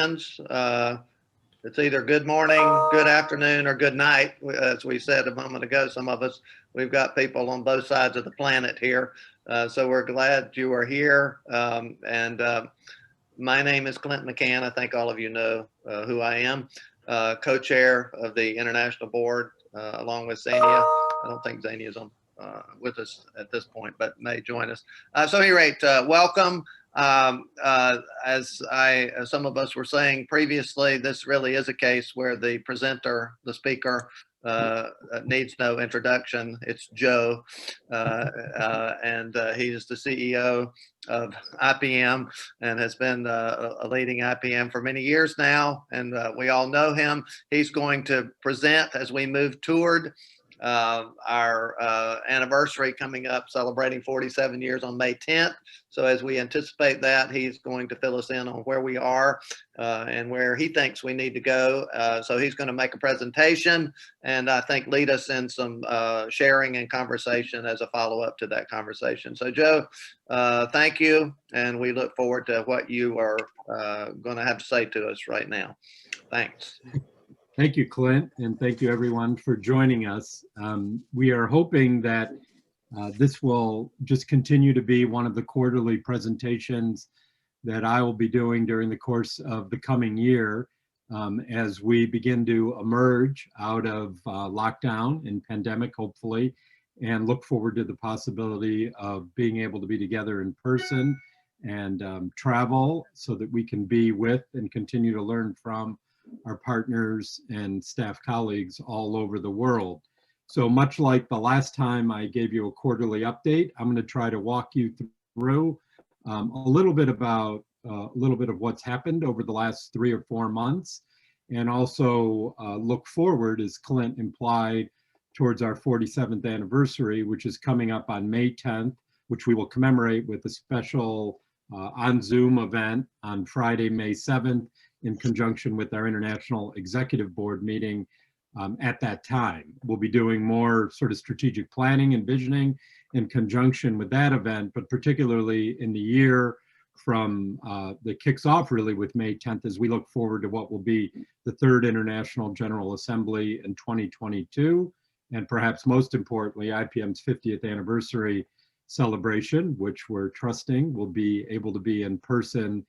It's either good morning, good afternoon, or good night. As we said a moment ago, some of us, we've got people on both sides of the planet here. So we're glad you are here. My name is Clint McCann. I think all of you know who I am. Co-chair of the International Board, along with Zania. I don't think Zania is on with us at this point, but may join us. So at any rate, welcome. As some of us were saying previously, this really is a case where the presenter, the speaker, needs no introduction. It's Joe, and he is the CEO of IPM and has been a leading IPM for many years now, and we all know him. He's going to present as we move toward our anniversary coming up, celebrating 47 years on May 10th. So as we anticipate that, he's going to fill us in on where we are and where he thinks we need to go. So he's going to make a presentation and I think lead us in some sharing and conversation as a follow-up to that conversation. So Joe, thank you. And we look forward to what you are going to have to say to us right now. Thanks. Thank you, Clint, and thank you everyone for joining us. We are hoping that this will just continue to be one of the quarterly presentations that I will be doing during the course of the coming year as we begin to emerge out of lockdown and pandemic, hopefully, and look forward to the possibility of being able to be together in person and travel so that we can be with and continue to learn from our partners and staff colleagues all over the world. So much like the last time I gave you a quarterly update, I'm going to try to walk you through a little bit about of what's happened over the last 3 or 4 months, and also look forward, as Clint implied, towards our 47th anniversary, which is coming up on May 10th, which we will commemorate with a special on Zoom event on Friday, May 7th, in conjunction with our International Executive Board meeting at that time. We'll be doing more sort of strategic planning and visioning in conjunction with that event, but particularly in the year from that kicks off really with May 10th as we look forward to what will be the 3rd International General Assembly in 2022, and perhaps most importantly, IPM's 50th anniversary celebration, which we're trusting will be able to be in person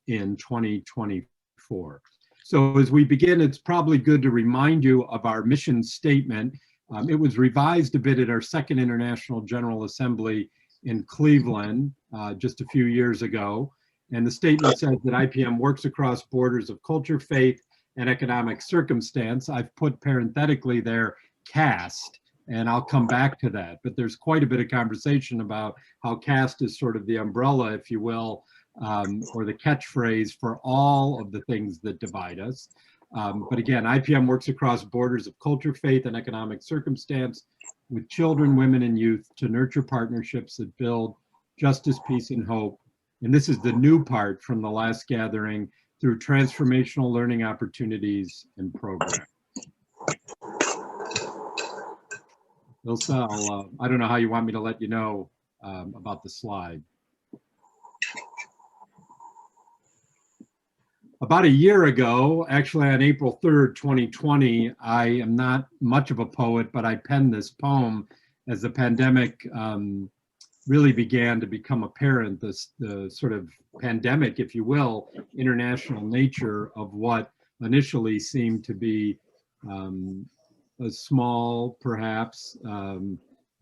in 2024. So as we begin, it's probably good to remind you of our mission statement. It was revised a bit at our 2nd International General Assembly in Cleveland just a few years ago. And the statement says that IPM works across borders of culture, faith, and economic circumstance. I've put parenthetically there, caste, and I'll come back to that. But there's quite a bit of conversation about how caste is sort of the umbrella, if you will, or the catchphrase for all of the things that divide us. But again, IPM works across borders of culture, faith, and economic circumstance with children, women, and youth to nurture partnerships that build justice, peace, and hope. And this is the new part from the last gathering through transformational learning opportunities and programs. Ilsa, I don't know how you want me to let you know about the slide. About a year ago, actually on April 3rd, 2020, I am not much of a poet, but I penned this poem as the pandemic really began to become apparent, the sort of pandemic, if you will, international nature of what initially seemed to be a small, perhaps,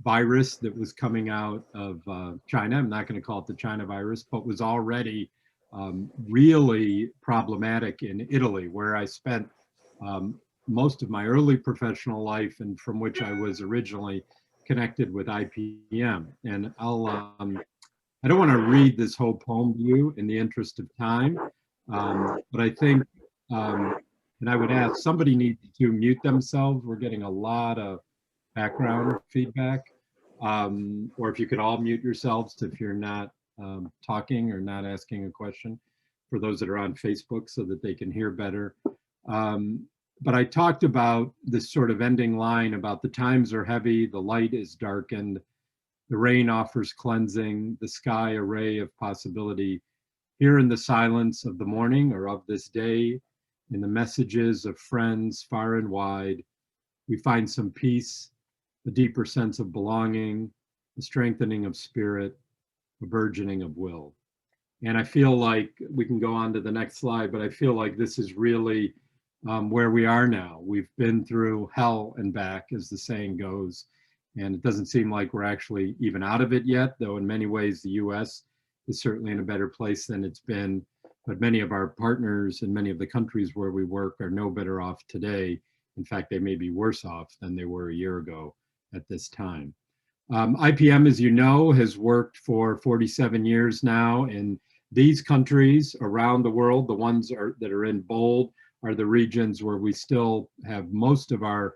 virus that was coming out of China. I'm not going to call it the China virus, but was already really problematic in Italy, where I spent most of my early professional life and from which I was originally connected with IPM. And I don't want to read this whole poem to you in the interest of time, but I think, and I would ask, somebody needs to mute themselves. We're getting a lot of background feedback, or if you could all mute yourselves if you're not talking or not asking a question, for those that are on Facebook so that they can hear better. But I talked about this sort of ending line about the times are heavy, the light is darkened, the rain offers cleansing, the sky a ray of possibility, Here in the silence of the morning or of this day, in the messages of friends far and wide, we find some peace, a deeper sense of belonging, a strengthening of spirit, a burgeoning of will. And I feel like we can go on to the next slide, but I feel like this is really where we are now. We've been through hell and back, as the saying goes, and it doesn't seem like we're actually even out of it yet, though in many ways the US is certainly in a better place than it's been. But many of our partners in many of the countries where we work are no better off today. In fact, they may be worse off than they were a year ago at this time. IPM, as you know, has worked for 47 years now in these countries around the world. The ones that are in bold are the regions where we still have most of our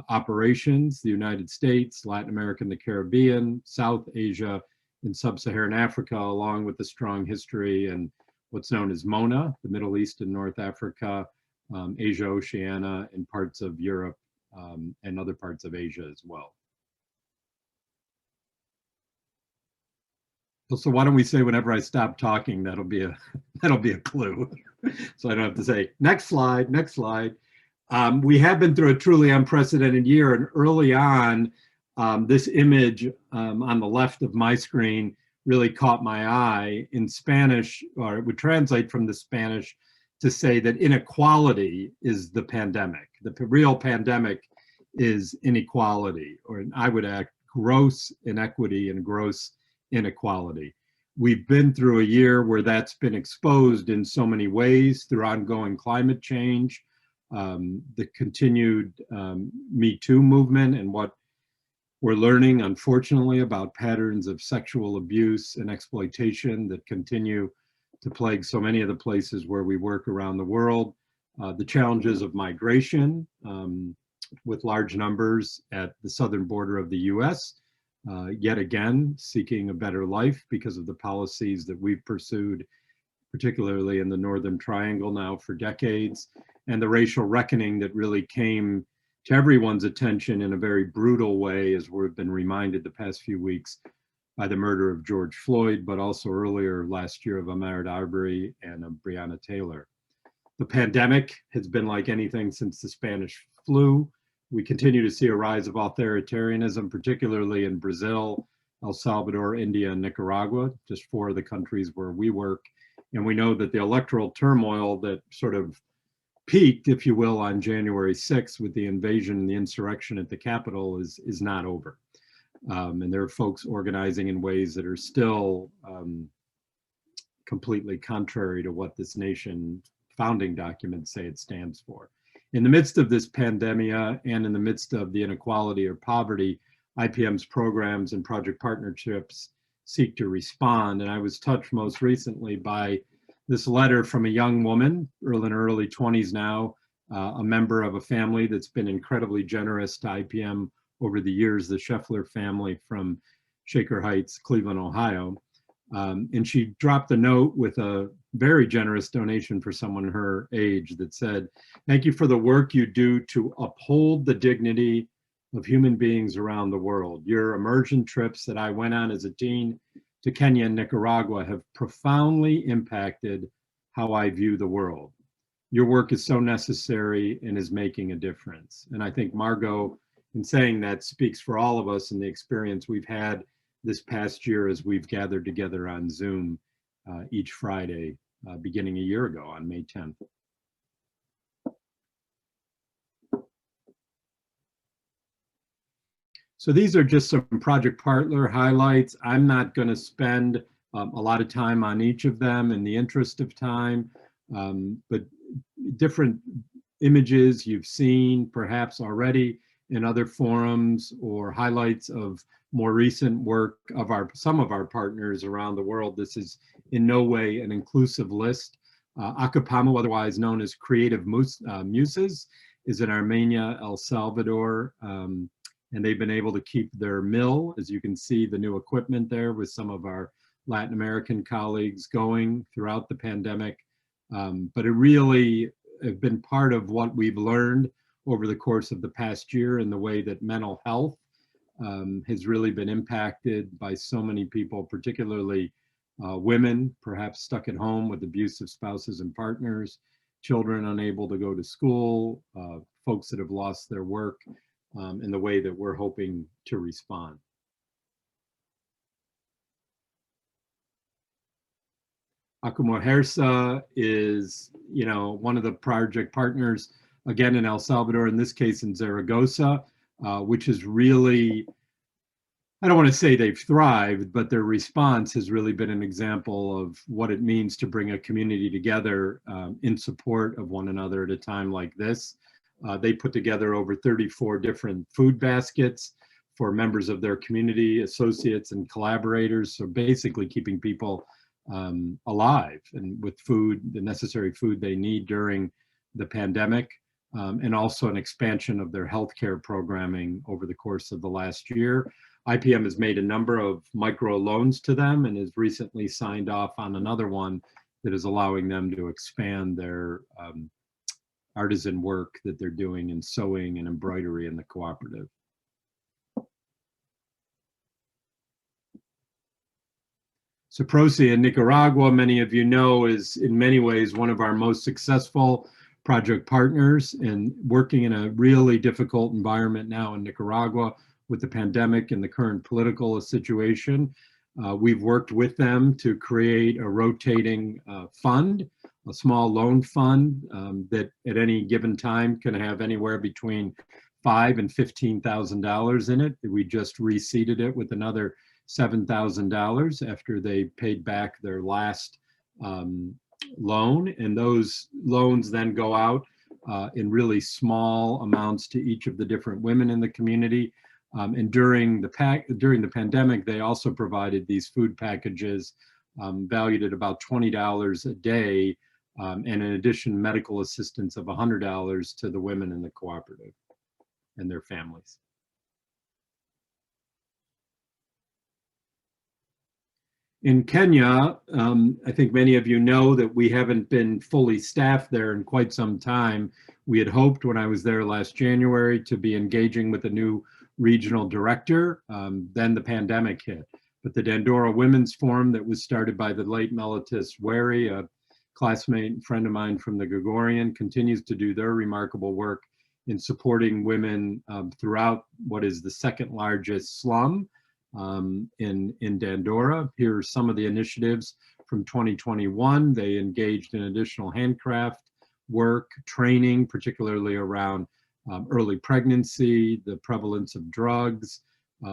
operations: the United States, Latin America and the Caribbean, South Asia, and Sub-Saharan Africa, along with a strong history in what's known as MONA, the Middle East and North Africa, Asia, Oceania, and parts of Europe, and other parts of Asia as well. So why don't we say whenever I stop talking, that'll be a clue. So I don't have to say, next slide, next slide. We have been through a truly unprecedented year, and early on, this image on the left of my screen really caught my eye. In Spanish, or it would translate from the Spanish to say that inequality is the pandemic. The real pandemic is inequality, or I would add gross inequity and gross inequality. We've been through a year where that's been exposed in so many ways through ongoing climate change, the continued Me Too movement, and what we're learning, unfortunately, about patterns of sexual abuse and exploitation that continue to plague so many of the places where we work around the world. The challenges of migration with large numbers at the southern border of the US, yet again, seeking a better life because of the policies that we've pursued, particularly in the Northern Triangle now for decades, and the racial reckoning that really came to everyone's attention in a very brutal way, as we've been reminded the past few weeks by the murder of George Floyd, but also earlier last year of Ahmaud Arbery and of Breonna Taylor. The pandemic has been like anything since the Spanish flu. We continue to see a rise of authoritarianism, particularly in Brazil, El Salvador, India, and Nicaragua, just four of the countries where we work. And we know that the electoral turmoil that sort of peaked, if you will, on January 6th with the invasion and the insurrection at the Capitol is not over. And there are folks organizing in ways that are still completely contrary to what this nation founding documents say it stands for. In the midst of this pandemia and in the midst of the inequality or poverty, IPM's programs and project partnerships seek to respond. And I was touched most recently by this letter from a young woman, in her early 20s now, a member of a family that's been incredibly generous to IPM over the years, the Scheffler family from Shaker Heights, Cleveland, Ohio. And she dropped a note with a very generous donation for someone her age that said, "Thank you for the work you do to uphold the dignity of human beings around the world. Your immersion trips that I went on as a teen to Kenya and Nicaragua have profoundly impacted how I view the world. Your work is so necessary and is making a difference." And I think Margot, in saying that, speaks for all of us in the experience we've had this past year as we've gathered together on Zoom each Friday, beginning a year ago on May 10th. So these are just some project partner highlights. I'm not going to spend a lot of time on each of them in the interest of time, but different images you've seen perhaps already in other forums, or highlights of more recent work of some of our partners around the world. This is in no way an inclusive list. Akapamo, otherwise known as Creative Muses, is in Armenia, El Salvador, and they've been able to keep their mill, as you can see the new equipment there, with some of our Latin American colleagues going throughout the pandemic. But it really have been part of what we've learned over the course of the past year, in the way that mental health has really been impacted by so many people, particularly women perhaps stuck at home with abusive spouses and partners, children unable to go to school, folks that have lost their work, in the way that we're hoping to respond. Acumohersa is, one of the project partners, again in El Salvador, in this case in Zaragoza, which is really, I don't want to say they've thrived, but their response has really been an example of what it means to bring a community together in support of one another at a time like this. They put together over 34 different food baskets for members of their community, associates and collaborators. So basically keeping people alive and with food, the necessary food they need during the pandemic, and also an expansion of their healthcare programming over the course of the last year. IPM has made a number of micro loans to them and has recently signed off on another one that is allowing them to expand their artisan work that they're doing in sewing and embroidery in the cooperative. Saprosi in Nicaragua, many of you know, is in many ways one of our most successful project partners, and working in a really difficult environment now in Nicaragua with the pandemic and the current political situation. We've worked with them to create a rotating fund, a small loan fund that at any given time can have anywhere between $5,000 and $15,000 in it. We just reseeded it with another $7,000 after they paid back their last loan. And those loans then go out in really small amounts to each of the different women in the community. And during the pandemic, they also provided these food packages valued at about $20 a day, and in addition, medical assistance of $100 to the women in the cooperative and their families. In Kenya, I think many of you know that we haven't been fully staffed there in quite some time. We had hoped when I was there last January to be engaging with a new regional director. Then the pandemic hit. But the Dandora Women's Forum that was started by the late Mellitus Wary, a classmate and friend of mine from the Gregorian, continues to do their remarkable work in supporting women throughout what is the second largest slum in Dandora. Here are some of the initiatives from 2021. They engaged in additional handcraft work, training, particularly around early pregnancy, the prevalence of drugs,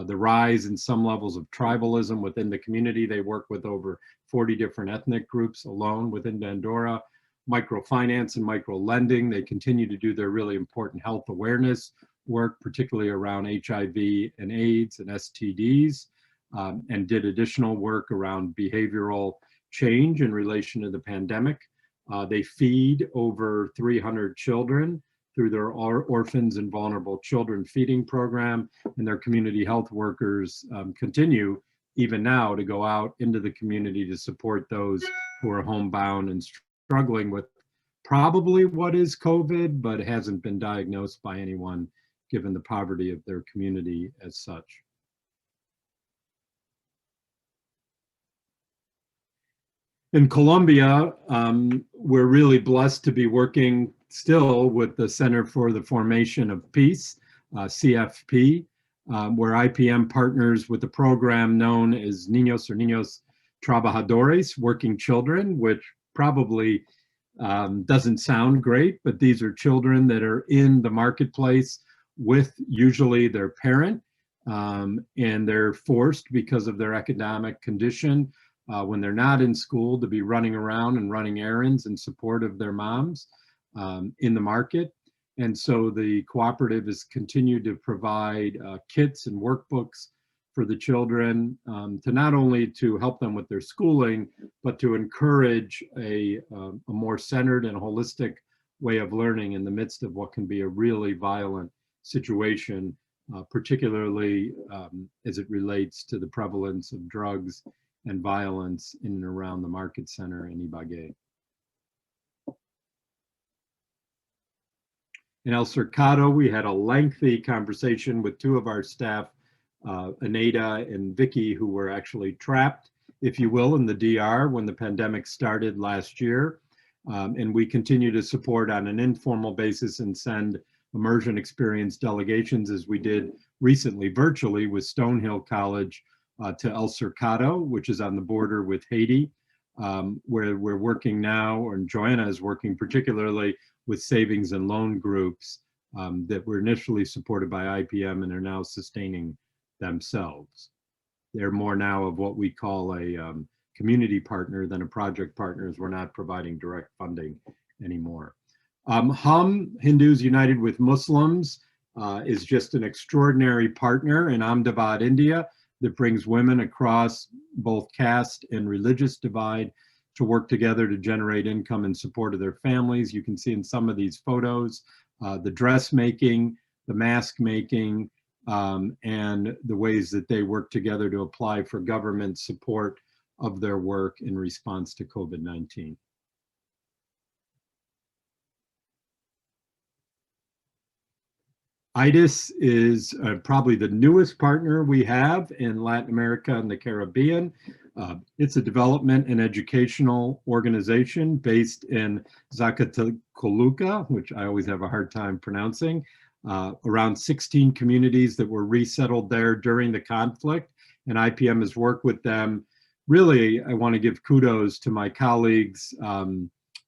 the rise in some levels of tribalism within the community. They work with over 40 different ethnic groups alone within Dandora. Microfinance and micro lending. They continue to do their really important health awareness work, particularly around HIV and AIDS and STDs, and did additional work around behavioral change in relation to the pandemic. They feed over 300 children through their Orphans and Vulnerable Children feeding program, and their community health workers continue even now to go out into the community to support those who are homebound and struggling with probably what is COVID, but hasn't been diagnosed by anyone given the poverty of their community as such. In Colombia, we're really blessed to be working still with the Center for the Formation of Peace, CFP, where IPM partners with a program known as Niños or Niños Trabajadores, working children, which probably doesn't sound great, but these are children that are in the marketplace with usually their parent, and they're forced because of their economic condition when they're not in school to be running around and running errands in support of their moms in the market. And so the cooperative has continued to provide kits and workbooks for the children to not only to help them with their schooling, but to encourage a more centered and holistic way of learning in the midst of what can be a really violent situation, particularly as it relates to the prevalence of drugs and violence in and around the market center in Ibagué. In El Cercado, we had a lengthy conversation with two of our staff, Aneda and Vicky, who were actually trapped if you will, in the DR when the pandemic started last year. And we continue to support on an informal basis and send immersion experience delegations, as we did recently virtually with Stonehill College to El Cercado, which is on the border with Haiti, where we're working now, and Joanna is working particularly with savings and loan groups that were initially supported by IPM and are now sustaining themselves. They're more now of what we call a community partner than a project partner, as we're not providing direct funding anymore. Hindus United with Muslims is just an extraordinary partner in Ahmedabad, India, that brings women across both caste and religious divide to work together to generate income in support of their families. You can see in some of these photos the dressmaking, the mask making, and the ways that they work together to apply for government support of their work in response to COVID-19. IDIS is probably the newest partner we have in Latin America and the Caribbean. It's a development and educational organization based in Zacatecoluca, which I always have a hard time pronouncing. Around 16 communities that were resettled there during the conflict, and IPM has worked with them. Really, I want to give kudos to my colleagues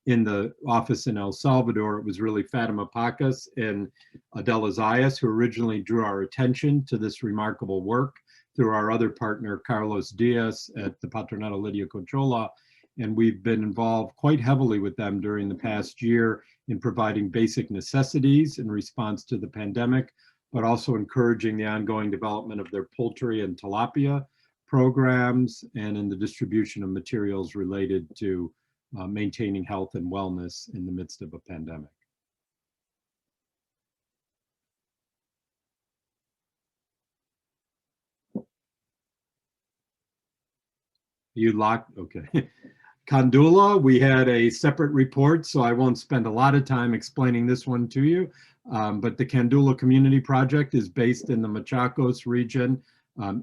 in the office in El Salvador. It was really Fatima Pacas and Adela Zayas who originally drew our attention to this remarkable work through our other partner, Carlos Diaz at the Patronato Lidia Cochola. And we've been involved quite heavily with them during the past year in providing basic necessities in response to the pandemic, but also encouraging the ongoing development of their poultry and tilapia programs and in the distribution of materials related to maintaining health and wellness in the midst of a pandemic. You locked, okay. Kandula, we had a separate report, so I won't spend a lot of time explaining this one to you. But the Kandula Community Project is based in the Machakos region,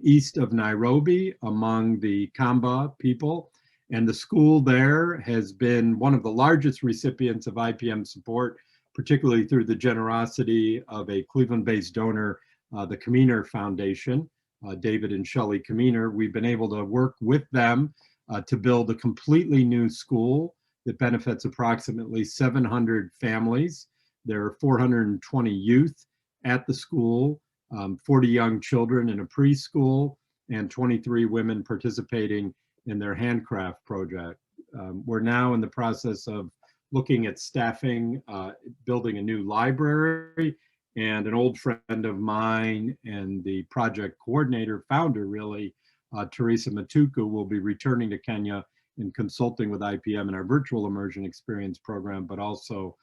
east of Nairobi, among the Kamba people. And the school there has been one of the largest recipients of IPM support, particularly through the generosity of a Cleveland-based donor, the Kaminer Foundation, David and Shelley Kaminer. We've been able to work with them to build a completely new school that benefits approximately 700 families. There are 420 youth at the school, 40 young children in a preschool, and 23 women participating in their handcraft project. We're now in the process of looking at staffing, building a new library, and an old friend of mine and the project coordinator, founder really, Teresa Matuku, will be returning to Kenya and consulting with IPM in our virtual immersion experience program, but also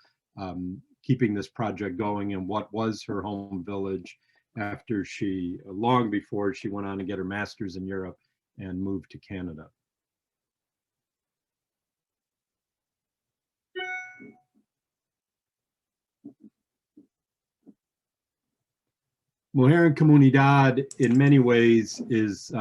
keeping this project going in what was her home village after she, long before she went on to get her master's in Europe and moved to Canada. Mujer en Comunidad, in many ways, is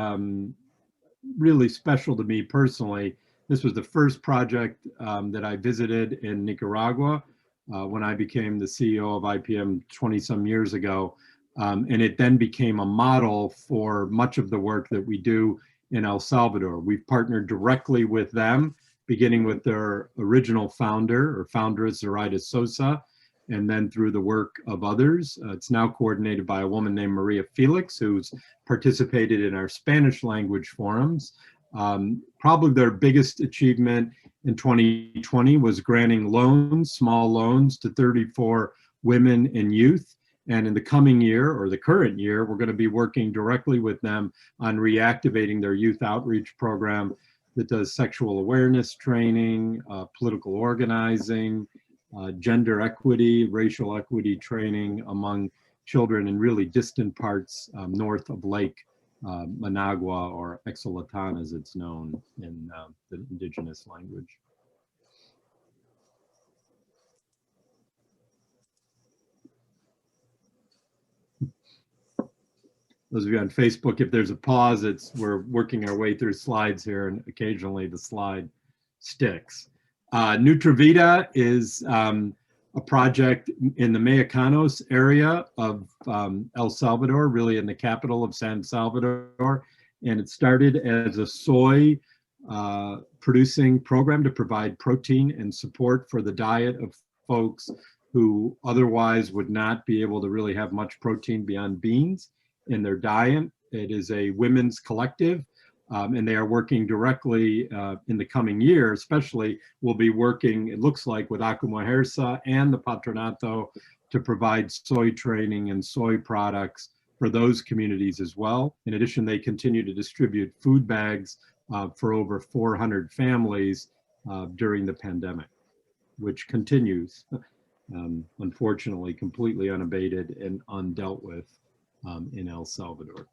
really special to me personally. This was the first project that I visited in Nicaragua when I became the CEO of IPM 20-some years ago. And it then became a model for much of the work that we do in El Salvador. We've partnered directly with them, beginning with their original founder or foundress, Zoraida Sosa, and then through the work of others. It's now coordinated by a woman named Maria Felix, who's participated in our Spanish language forums. Probably their biggest achievement in 2020 was granting loans, small loans, to 34 women and youth. And in the coming year, or the current year, we're going to be working directly with them on reactivating their youth outreach program that does sexual awareness training, political organizing, gender equity, racial equity training among children in really distant parts north of Lake Managua, or Exolatan as it's known in the indigenous language. those of you on Facebook, if there's a pause, we're working our way through slides here, and occasionally the slide sticks. Nutravita is a project in the Mexicanos area of El Salvador, really in the capital of San Salvador. And it started as a soy producing program to provide protein and support for the diet of folks who otherwise would not be able to really have much protein beyond beans in their diet. It is a women's collective, and they are working directly in the coming year, especially will be working, it looks like, with Acumahersa and the Patronato to provide soy training and soy products for those communities as well. In addition, they continue to distribute food bags for over 400 families during the pandemic, which continues, unfortunately, completely unabated and undealt with in El Salvador.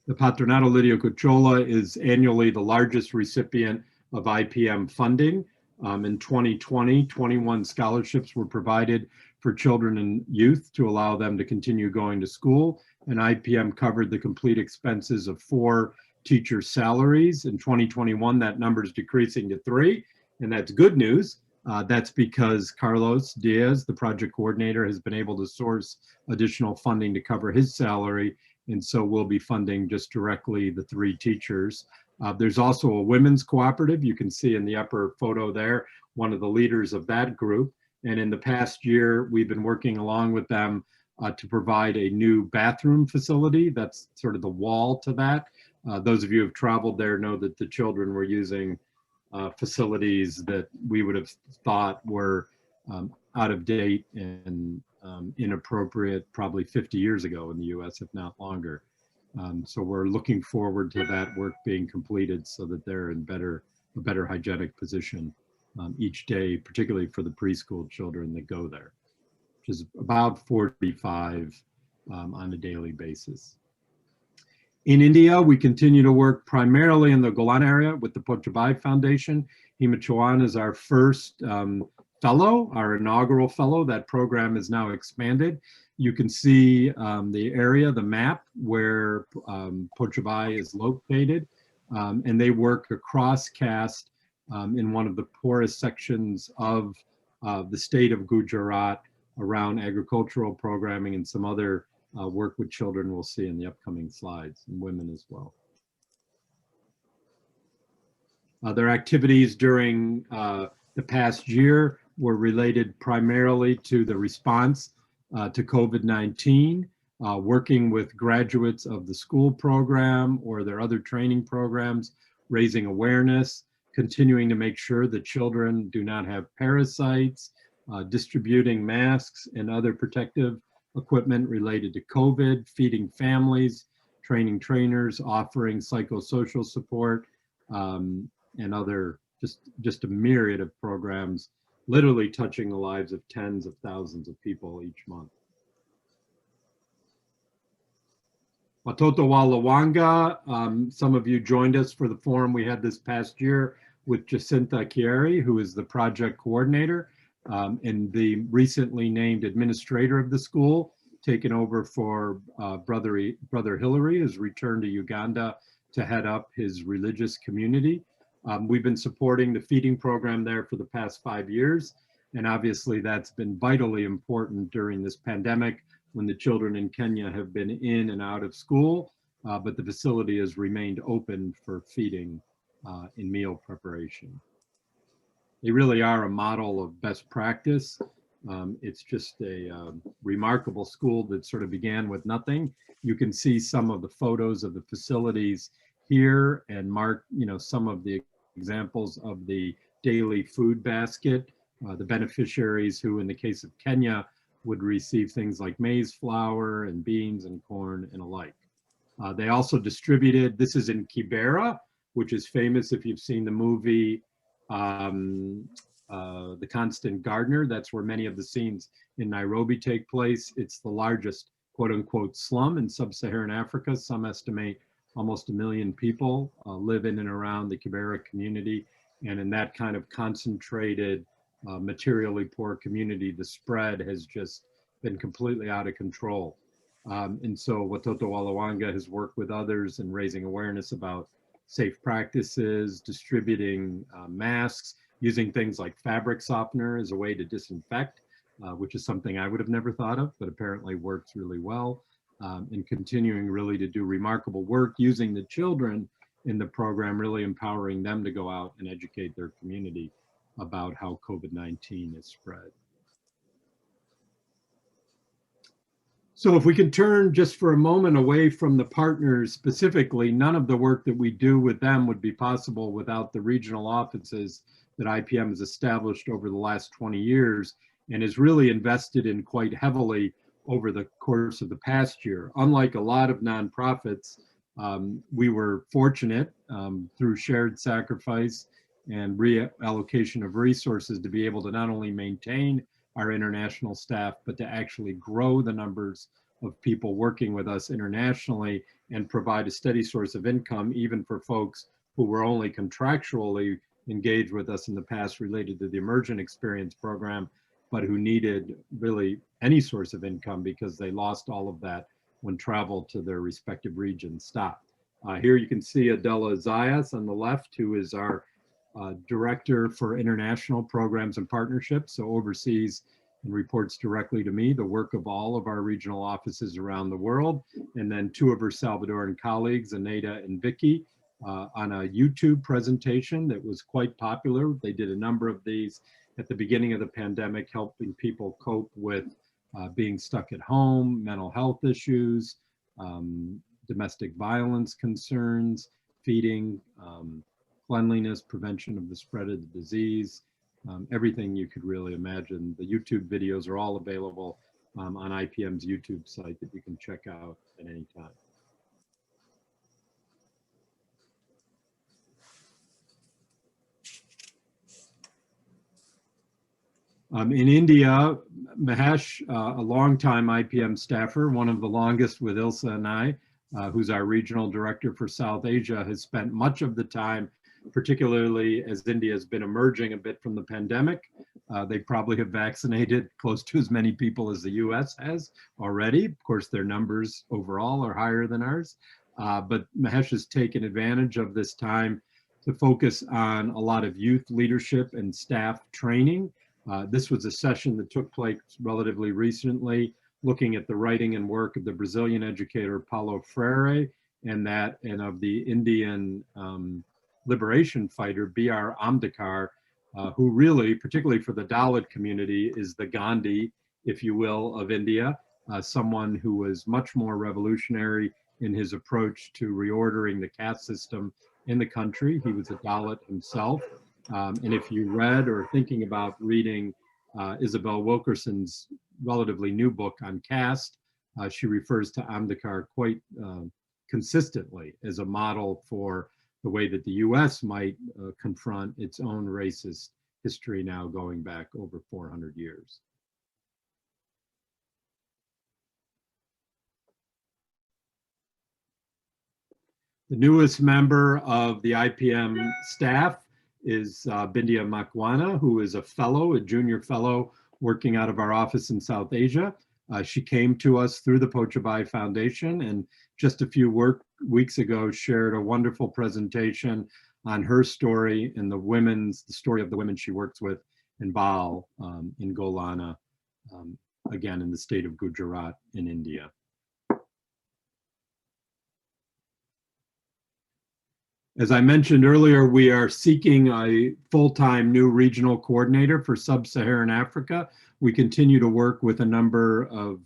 The Patronato Lidio Cuchola is annually the largest recipient of IPM funding. In 2020, 21 scholarships were provided for children and youth to allow them to continue going to school, and IPM covered the complete expenses of 4 teacher salaries. In 2021, that number is decreasing to 3, and that's good news. That's because Carlos Diaz, the project coordinator, has been able to source additional funding to cover his salary, and so we'll be funding just directly the 3 teachers. There's also a women's cooperative. You can see in the upper photo there, one of the leaders of that group. And in the past year, we've been working along with them to provide a new bathroom facility. That's sort of the wall to that. Those of you who have traveled there know that the children were using facilities that we would have thought were out of date and inappropriate probably 50 years ago in the US, if not longer. So we're looking forward to that work being completed so that they're in a better hygienic position each day, particularly for the preschool children that go there, which is about 45 on a daily basis. In India, we continue to work primarily in the Golan area with the Pochabai Foundation. Hema Chauhan is our first fellow, our inaugural fellow. That program is now expanded. You can see the area, the map, where Pochabai is located, and they work across caste in one of the poorest sections of the state of Gujarat around agricultural programming and some other work with children we'll see in the upcoming slides, and women as well. Their activities during the past year were related primarily to the response to COVID-19, working with graduates of the school program or their other training programs, raising awareness, continuing to make sure that children do not have parasites, distributing masks and other protective equipment related to COVID, feeding families, training trainers, offering psychosocial support, and other, just a myriad of programs, literally touching the lives of tens of thousands of people each month. Watoto Walawanga, some of you joined us for the forum we had this past year with Jacinta Chieri, who is the project coordinator and the recently named administrator of the school, taken over for Brother Hillary, who's returned to Uganda to head up his religious community. We've been supporting the feeding program there for the past 5 years, and obviously that's been vitally important during this pandemic when the children in Kenya have been in and out of school, but the facility has remained open for feeding and meal preparation. They really are a model of best practice. It's just a remarkable school that sort of began with nothing. You can see some of the photos of the facilities here, and mark, some of the examples of the daily food basket, the beneficiaries who, in the case of Kenya, would receive things like maize flour and beans and corn and alike. They also distributed, this is in Kibera, which is famous if you've seen the movie The Constant Gardener. That's where many of the scenes in Nairobi take place. It's the largest quote unquote slum in sub-Saharan Africa. Some estimate almost 1 million people live in and around the Kibera community. And in that kind of concentrated, materially poor community, the spread has just been completely out of control. And so Watoto Walawanga has worked with others in raising awareness about safe practices, distributing masks, using things like fabric softener as a way to disinfect, which is something I would have never thought of, but apparently works really well, and continuing really to do remarkable work using the children in the program, really empowering them to go out and educate their community about how COVID-19 is spread. So if we can turn just for a moment away from the partners specifically, none of the work that we do with them would be possible without the regional offices that IPM has established over the last 20 years and is really invested in quite heavily over the course of the past year. Unlike a lot of nonprofits, we were fortunate through shared sacrifice and reallocation of resources to be able to not only maintain our international staff, but to actually grow the numbers of people working with us internationally and provide a steady source of income, even for folks who were only contractually engaged with us in the past related to the Emergent Experience program, but who needed really any source of income because they lost all of that when travel to their respective regions stopped. Here you can see Adela Zayas on the left, who is our Director for International Programs and Partnerships, so oversees and reports directly to me the work of all of our regional offices around the world. And then two of her Salvadoran colleagues, Aneta and Vicky, on a YouTube presentation that was quite popular. They did a number of these at the beginning of the pandemic, helping people cope with being stuck at home, mental health issues, domestic violence concerns, feeding, cleanliness, prevention of the spread of the disease, everything you could really imagine. The YouTube videos are all available on IPM's YouTube site that you can check out at any time. In India, Mahesh, a longtime IPM staffer, one of the longest with Ilsa and I, who's our regional director for South Asia, has spent much of the time, particularly as India has been emerging a bit from the pandemic. They probably have vaccinated close to as many people as the US has already. Of course, their numbers overall are higher than ours. But Mahesh has taken advantage of this time to focus on a lot of youth leadership and staff training. This was a session that took place relatively recently, looking at the writing and work of the Brazilian educator Paulo Freire and of the Indian liberation fighter B.R. Ambedkar, who really, particularly for the Dalit community, is the Gandhi, if you will, of India, someone who was much more revolutionary in his approach to reordering the caste system in the country. He was a Dalit himself. And if you read or thinking about reading Isabel Wilkerson's relatively new book on caste, she refers to Ambedkar quite consistently as a model for the way that the US might confront its own racist history now going back over 400 years. The newest member of the IPM staff is Bindia Makwana, who is a fellow, a junior fellow working out of our office in South Asia. She came to us through the Pochabai Foundation and just a few weeks ago shared a wonderful presentation on her story and the story of the women she works with in Baal, in Golana, again in the state of Gujarat in India. As I mentioned earlier, we are seeking a full-time new regional coordinator for Sub-Saharan Africa. We continue to work with a number of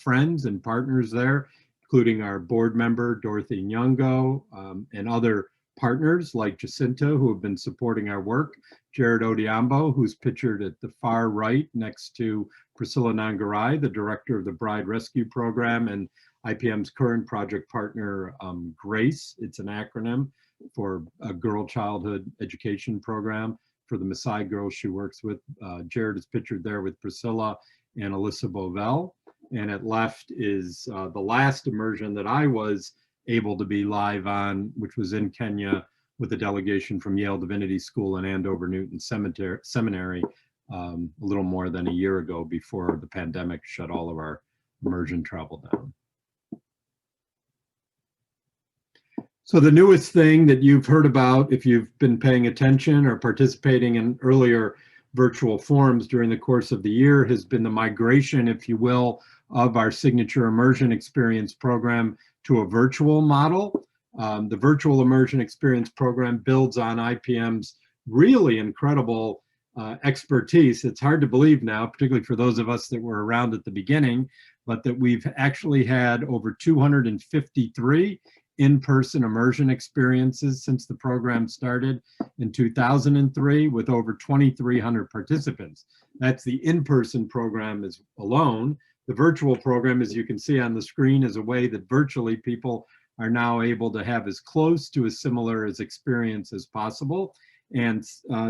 friends and partners there, including our board member, Dorothy Nyong'o, and other partners like Jacinta, who have been supporting our work, Jared Odiambo, who's pictured at the far right next to Priscilla Nangarai, the director of the Bride Rescue Program, and IPM's current project partner, GRACE. It's an acronym for a girl childhood education program for the Maasai girls she works with. Jared is pictured there with Priscilla and Alyssa Bovell. And at left is the last immersion that I was able to be live on, which was in Kenya with a delegation from Yale Divinity School and Andover Newton Seminary a little more than a year ago before the pandemic shut all of our immersion travel down. So the newest thing that you've heard about, if you've been paying attention or participating in earlier virtual forums during the course of the year, has been the migration, if you will, of our signature immersion experience program to a virtual model. The virtual immersion experience program builds on IPM's really incredible expertise. It's hard to believe now, particularly for those of us that were around at the beginning, but that we've actually had over 253 in-person immersion experiences since the program started in 2003, with over 2,300 participants. That's the in-person program is alone. The virtual program, as you can see on the screen, is a way that virtually people are now able to have as close to as similar as experience as possible. And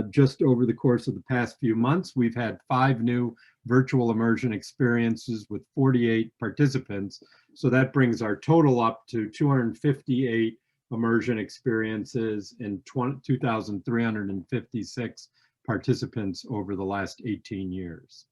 just over the course of the past few months, we've had 5 new virtual immersion experiences with 48 participants. So that brings our total up to 258 immersion experiences and 2,356 participants over the last 18 years.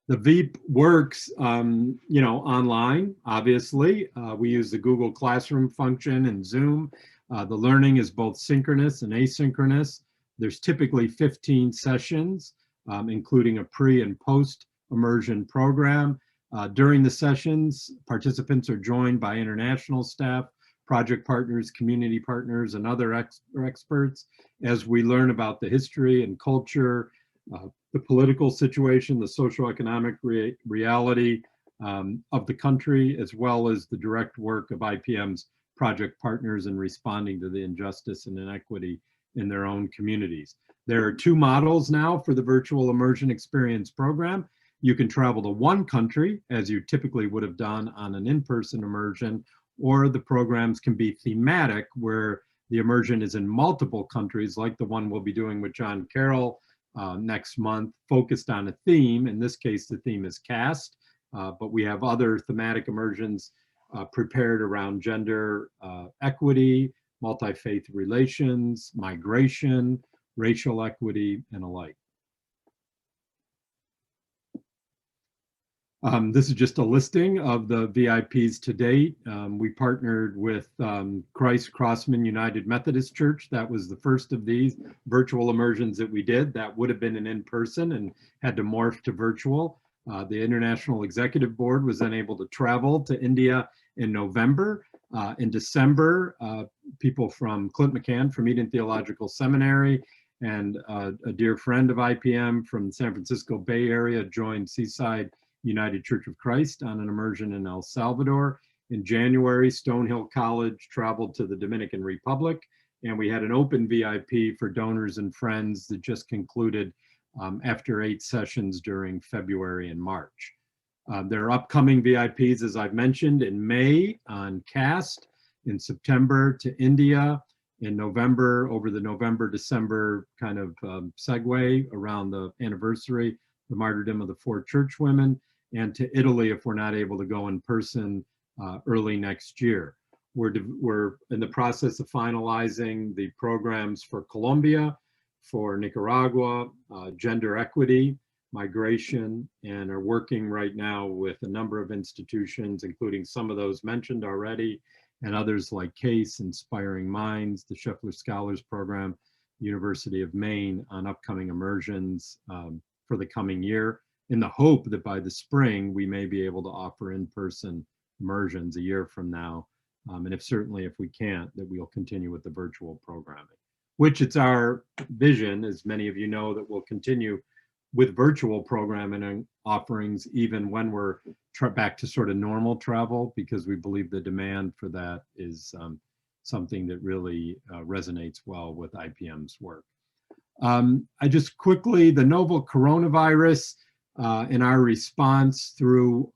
The Veep works, online, obviously. We use the Google Classroom function and Zoom. The learning is both synchronous and asynchronous. There's typically 15 sessions, including a pre and post immersion program. During the sessions, participants are joined by international staff, project partners, community partners, and other experts as we learn about the history and culture, the political situation, the socioeconomic reality of the country, as well as the direct work of IPM's project partners in responding to the injustice and inequity in their own communities. There are 2 models now for the virtual immersion experience program. You can travel to one country, as you typically would have done on an in-person immersion, or the programs can be thematic, where the immersion is in multiple countries, like the one we'll be doing with John Carroll next month, focused on a theme. In this case, the theme is caste, but we have other thematic immersions prepared around gender equity, multi-faith relations, migration, racial equity, and alike. This is just a listing of the VIPs to date. We partnered with Christ Crossman United Methodist Church. That was the first of these virtual immersions that we did. That would have been an in-person and had to morph to virtual. The International Executive Board was then able to travel to India in November. In December, people from Clint McCann from Eden Theological Seminary and a dear friend of IPM from the San Francisco Bay Area joined Seaside United Church of Christ on an immersion in El Salvador. In January, Stonehill College traveled to the Dominican Republic, and we had an open VIP for donors and friends that just concluded after 8 sessions during February and March. There are upcoming VIPs, as I've mentioned, in May on caste, in September to India, in November, over the November-December kind of segue around the anniversary, the martyrdom of the 4 churchwomen, and to Italy if we're not able to go in person early next year. We're in the process of finalizing the programs for Colombia, for Nicaragua, gender equity, migration, and are working right now with a number of institutions, including some of those mentioned already, and others like CASE, Inspiring Minds, the Scheffler Scholars Program, University of Maine, on upcoming immersions for the coming year, in the hope that by the spring we may be able to offer in-person immersions a year from now. And certainly if we can't, that we'll continue with the virtual programming, which it's our vision, as many of you know, that we'll continue with virtual programming and offerings even when we're back to sort of normal travel, because we believe the demand for that is something that really resonates well with IPM's work. I just quickly, the novel coronavirus and our response through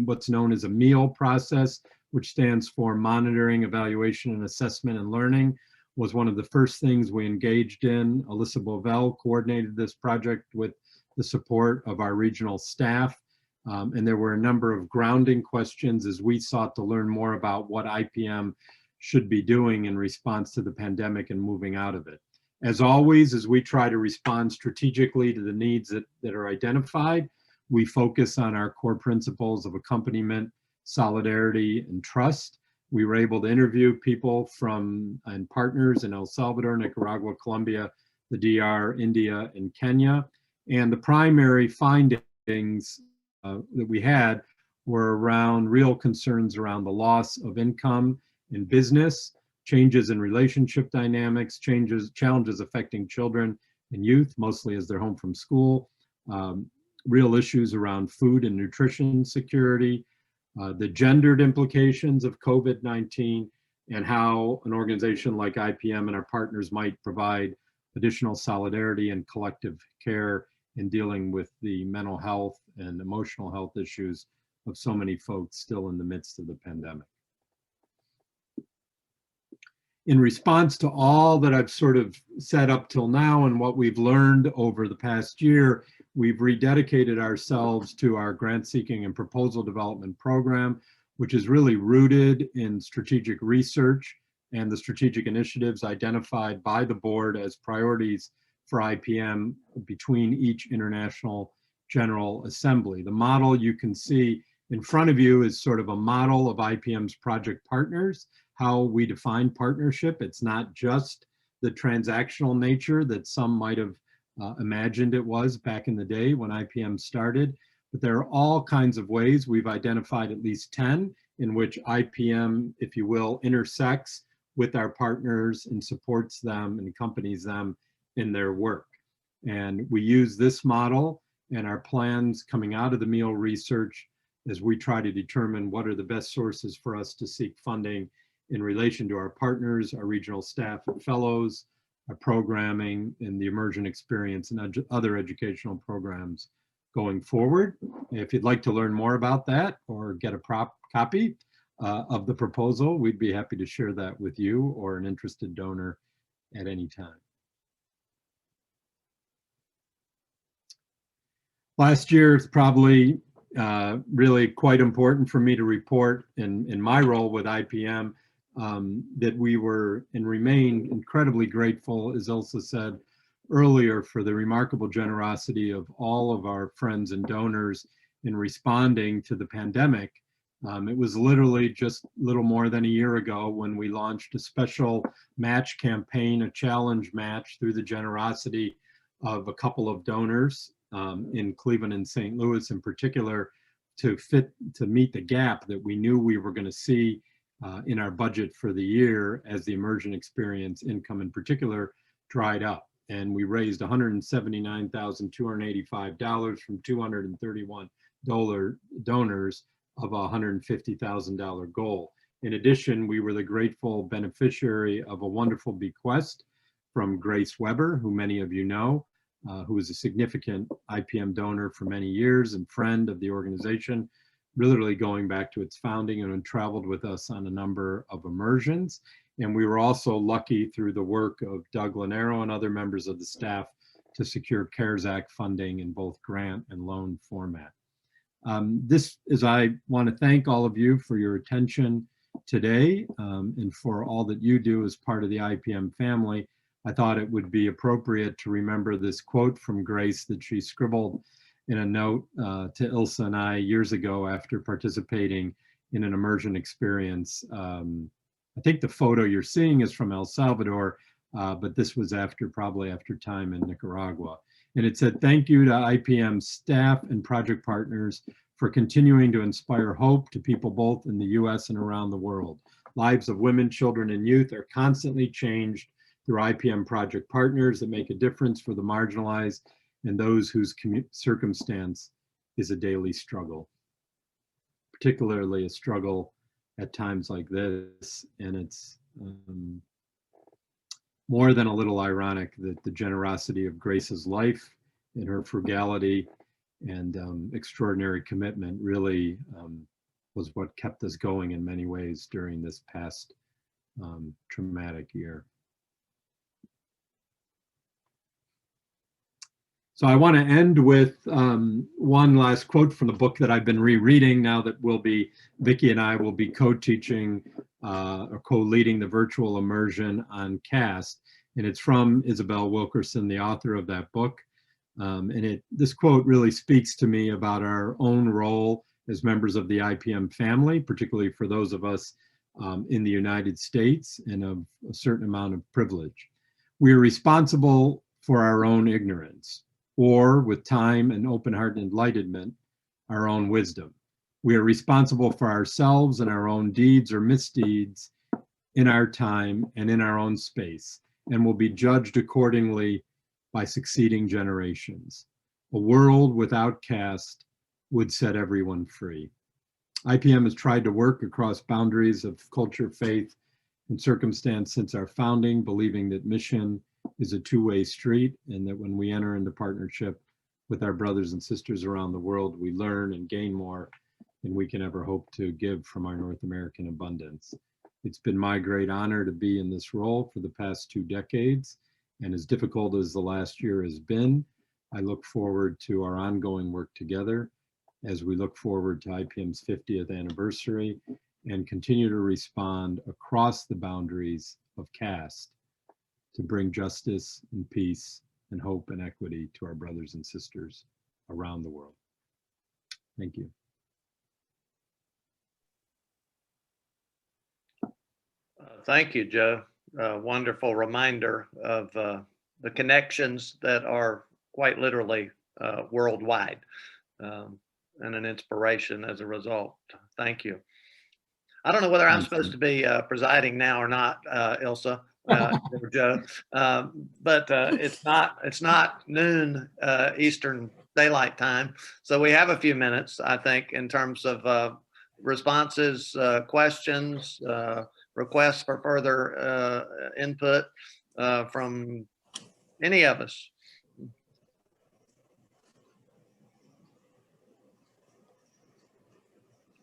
what's known as a MEAL process, which stands for Monitoring, Evaluation, and Assessment and Learning, was one of the first things we engaged in. Alyssa Bovell coordinated this project with the support of our regional staff. And there were a number of grounding questions as we sought to learn more about what IPM should be doing in response to the pandemic and moving out of it. As always, as we try to respond strategically to the needs that are identified, we focus on our core principles of accompaniment, solidarity, and trust. We were able to interview people and partners in El Salvador, Nicaragua, Colombia, the DR, India, and Kenya. And the primary findings that we had were around real concerns around the loss of income in business, changes in relationship dynamics, challenges affecting children and youth, mostly as they're home from school, real issues around food and nutrition security, the gendered implications of COVID-19, and how an organization like IPM and our partners might provide additional solidarity and collective care in dealing with the mental health and emotional health issues of so many folks still in the midst of the pandemic. In response to all that I've sort of said up till now and what we've learned over the past year, we've rededicated ourselves to our grant seeking and proposal development program, which is really rooted in strategic research and the strategic initiatives identified by the board as priorities for IPM between each International General Assembly. The model you can see in front of you is sort of a model of IPM's Project Partners, how we define partnership. It's not just the transactional nature that some might have imagined it was back in the day when IPM started, but there are all kinds of ways. We've identified at least 10 in which IPM, if you will, intersects with our partners and supports them and accompanies them in their work. And we use this model and our plans coming out of the meal research as we try to determine what are the best sources for us to seek funding in relation to our partners, our regional staff and fellows, our programming, and the immersion experience and other educational programs going forward. If you'd like to learn more about that or get a copy of the proposal, we'd be happy to share that with you or an interested donor at any time. Last year, it's probably really quite important for me to report in my role with IPM that we were and remain incredibly grateful, as Ilse said earlier, for the remarkable generosity of all of our friends and donors in responding to the pandemic. It was literally just a little more than a year ago when we launched a special match campaign, a challenge match through the generosity of a couple of donors in Cleveland and St. Louis in particular to meet the gap that we knew we were going to see in our budget for the year as the immersion experience income in particular dried up. And we raised $179,285 from 231 donors of a $150,000 goal. In addition, we were the grateful beneficiary of a wonderful bequest from Grace Weber, who many of you know, who is a significant IPM donor for many years and friend of the organization, literally going back to its founding, and traveled with us on a number of immersions. And we were also lucky through the work of Doug Lanero and other members of the staff to secure CARES Act funding in both grant and loan format. I want to thank all of you for your attention today and for all that you do as part of the IPM family. I thought it would be appropriate to remember this quote from Grace that she scribbled in a note to Ilse and I years ago after participating in an immersion experience. I think the photo you're seeing is from El Salvador, but this was probably after time in Nicaragua. And it said, "Thank you to IPM staff and project partners for continuing to inspire hope to people both in the US and around the world. Lives of women, children, and youth are constantly changed through IPM Project Partners that make a difference for the marginalized and those whose circumstance is a daily struggle," particularly a struggle at times like this. And it's more than a little ironic that the generosity of Grace's life and her frugality and extraordinary commitment really was what kept us going in many ways during this past traumatic year. So I want to end with one last quote from the book that I've been rereading now that Vicki and I will be co-teaching or co-leading the virtual immersion on CAST. And it's from Isabel Wilkerson, the author of that book. And this quote really speaks to me about our own role as members of the IPM family, particularly for those of us in the United States and of a certain amount of privilege. We are responsible for our own ignorance, or with time and open heart and enlightenment, our own wisdom. We are responsible for ourselves and our own deeds or misdeeds in our time and in our own space, and will be judged accordingly by succeeding generations. A world without caste would set everyone free. IPM has tried to work across boundaries of culture, faith, and circumstance since our founding, believing that mission is a two-way street, and that when we enter into partnership with our brothers and sisters around the world, we learn and gain more than we can ever hope to give from our North American abundance. It's been my great honor to be in this role for the past 2 decades, and as difficult as the last year has been, I look forward to our ongoing work together as we look forward to IPM's 50th anniversary and continue to respond across the boundaries of caste to bring justice and peace and hope and equity to our brothers and sisters around the world. Thank you. Thank you, Joe. Wonderful reminder of the connections that are quite literally worldwide, and an inspiration as a result. Thank you. I don't know whether I'm supposed to be presiding now or not, Ilsa or Joe, but it's not noon Eastern Daylight Time, so we have a few minutes, I think, in terms of responses, questions, requests for further input from any of us.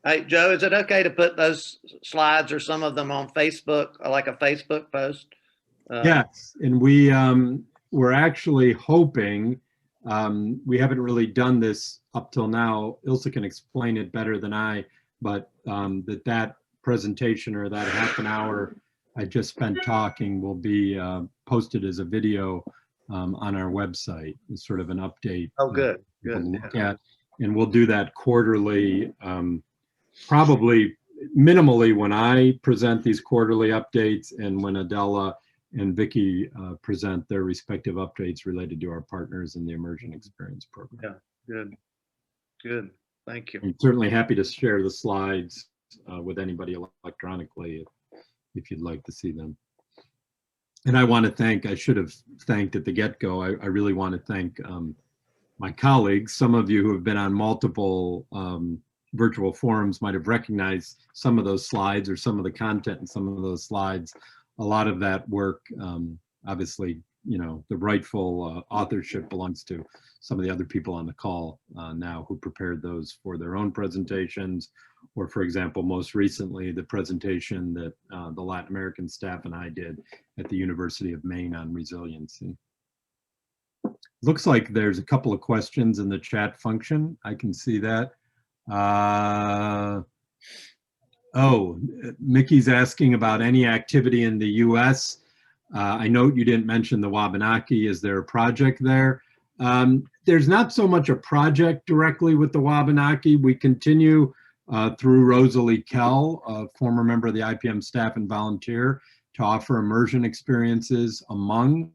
Hey, Joe, is it okay to put those slides or some of them on Facebook, like a Facebook post? Yes, and we're actually hoping, we haven't really done this up till now, Ilsa can explain it better than I, but that presentation or that half an hour I just spent talking will be posted as a video on our website. It's sort of an update. Oh, good, good. Look at, and we'll do that quarterly, probably minimally when I present these quarterly updates and when Adela and Vicky present their respective updates related to our partners in the Immersion Experience Program. Yeah, good, good. Thank you. I'm certainly happy to share the slides with anybody electronically if you'd like to see them. And I want to thank, I should have thanked at the get-go, I really want to thank my colleagues. Some of you who have been on multiple virtual forums might have recognized some of those slides or some of the content in some of those slides. A lot of that work, obviously, you know, the rightful authorship belongs to some of the other people on the call now who prepared those for their own presentations, or for example, most recently, the presentation that the Latin American staff and I did at the University of Maine on resiliency. Looks like there's a couple of questions in the chat function. I can see that. Oh, Mickey's asking about any activity in the US. I note you didn't mention the Wabanaki. Is there a project there? There's not so much a project directly with the Wabanaki. We continue through Rosalie Kell, a former member of the IPM staff and volunteer, to offer immersion experiences among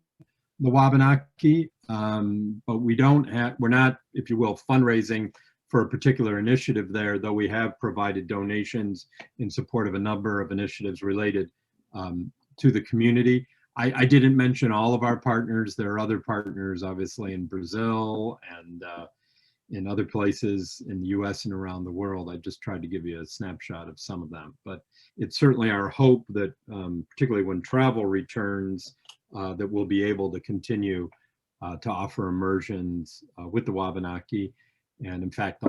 the Wabanaki. But we're not, if you will, fundraising for a particular initiative there, though we have provided donations in support of a number of initiatives related to the community. I didn't mention all of our partners. There are other partners, obviously, in Brazil and in other places in the US and around the world. I just tried to give you a snapshot of some of them. But it's certainly our hope that, particularly when travel returns, that we'll be able to continue to offer immersions with the Wabanaki. And in fact,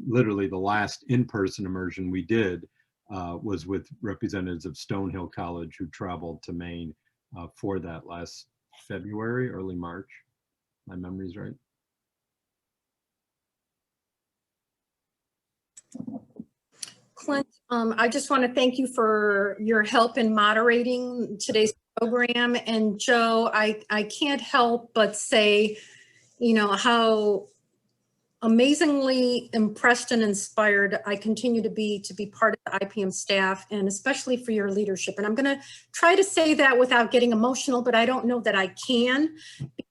literally the last in-person immersion we did was with representatives of Stonehill College who traveled to Maine for that last February, early March. My memory's right. Clint, I just want to thank you for your help in moderating today's program. And Joe, I can't help but say, you know, how amazingly impressed and inspired. I continue to be part of the IPM staff, and especially for your leadership. And I'm going to try to say that without getting emotional, but I don't know that I can,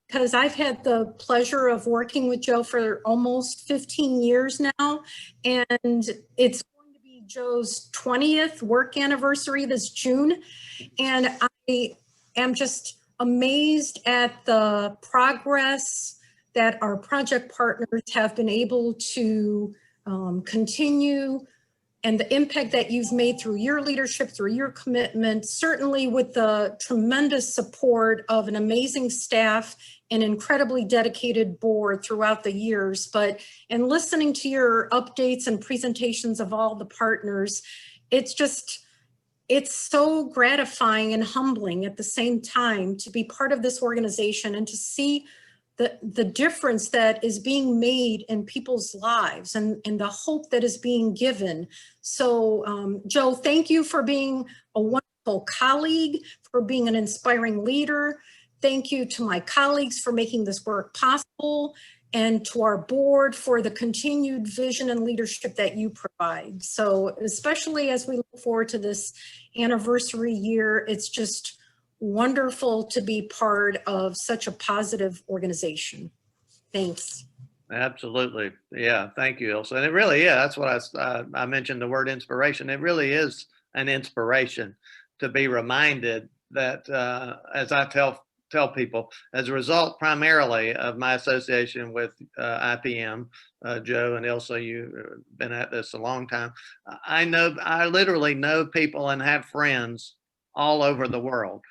because I've had the pleasure of working with Joe for almost 15 years now, and it's going to be Joe's 20th work anniversary this June. And I am just amazed at the progress that our project partners have been able to continue, and the impact that you've made through your leadership, through your commitment, certainly with the tremendous support of an amazing staff and incredibly dedicated board throughout the years. But in listening to your updates and presentations of all the partners, it's so gratifying and humbling at the same time to be part of this organization and to see the difference that is being made in people's lives, and the hope that is being given. So Joe, thank you for being a wonderful colleague, for being an inspiring leader. Thank you to my colleagues for making this work possible, and to our board for the continued vision and leadership that you provide. So especially as we look forward to this anniversary year, it's just wonderful to be part of such a positive organization. Thanks. Absolutely. Yeah. Thank you, Ilse. And it really, yeah, that's what I mentioned, the word inspiration. It really is an inspiration to be reminded that, as I tell people, as a result primarily of my association with IPM, Joe and Ilse, you've been at this a long time. I literally know people and have friends all over the world,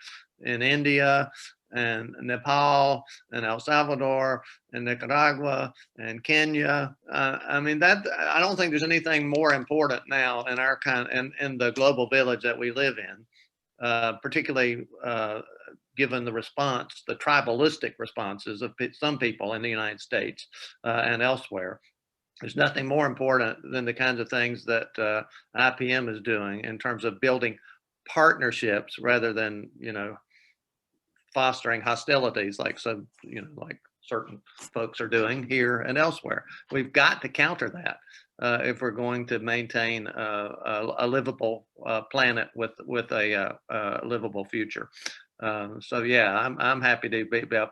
in India and Nepal and El Salvador and Nicaragua and Kenya. I mean, I don't think there's anything more important now in our in the global village that we live in, particularly given the tribalistic responses of some people in the United States and elsewhere. There's nothing more important than the kinds of things that IPM is doing in terms of building partnerships rather than, fostering hostilities like certain folks are doing here and elsewhere. We've got to counter that if we're going to maintain a livable planet with a livable future. So yeah, I'm happy to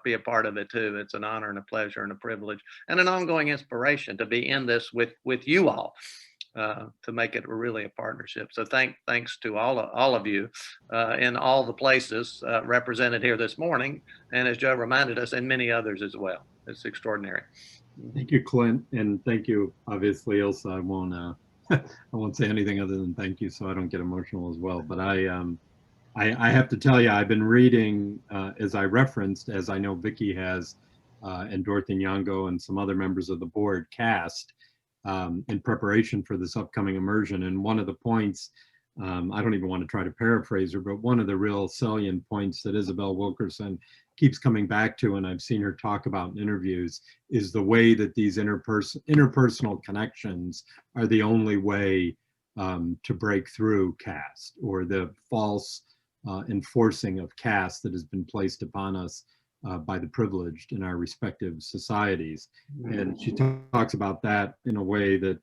be a part of it too. It's an honor and a pleasure and a privilege and an ongoing inspiration to be in this with you all. To make it really a partnership. So thanks to all of you in all the places represented here this morning, and as Joe reminded us, and many others as well. It's extraordinary. Thank you, Clint, and thank you, obviously, Ilse. I won't say anything other than thank you, so I don't get emotional as well. But I have to tell you, I've been reading, as I referenced, as I know Vicky has, and Dorothy Nyong'o and some other members of the board cast. In preparation for this upcoming immersion. And one of the points, I don't even want to try to paraphrase her, but one of the real salient points that Isabel Wilkerson keeps coming back to, and I've seen her talk about in interviews, is the way that these interpersonal connections are the only way to break through caste, or the false enforcing of caste that has been placed upon us by the privileged in our respective societies. And she talks about that in a way that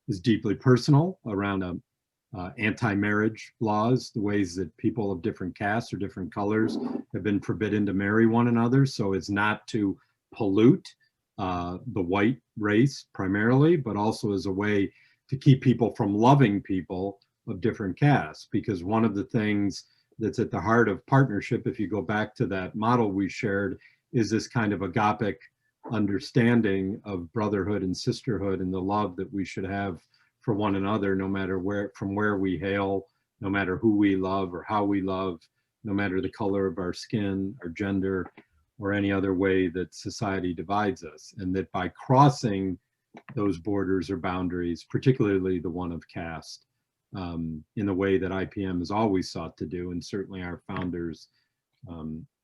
is deeply personal around anti-marriage laws, the ways that people of different castes or different colors have been forbidden to marry one another. So it's not to pollute the white race primarily, but also as a way to keep people from loving people of different castes. Because one of the things that's at the heart of partnership, if you go back to that model we shared, is this kind of agapic understanding of brotherhood and sisterhood and the love that we should have for one another, no matter from where we hail, no matter who we love or how we love, no matter the color of our skin, our gender, or any other way that society divides us. And that by crossing those borders or boundaries, particularly the one of caste, in the way that IPM has always sought to do, and certainly our founders,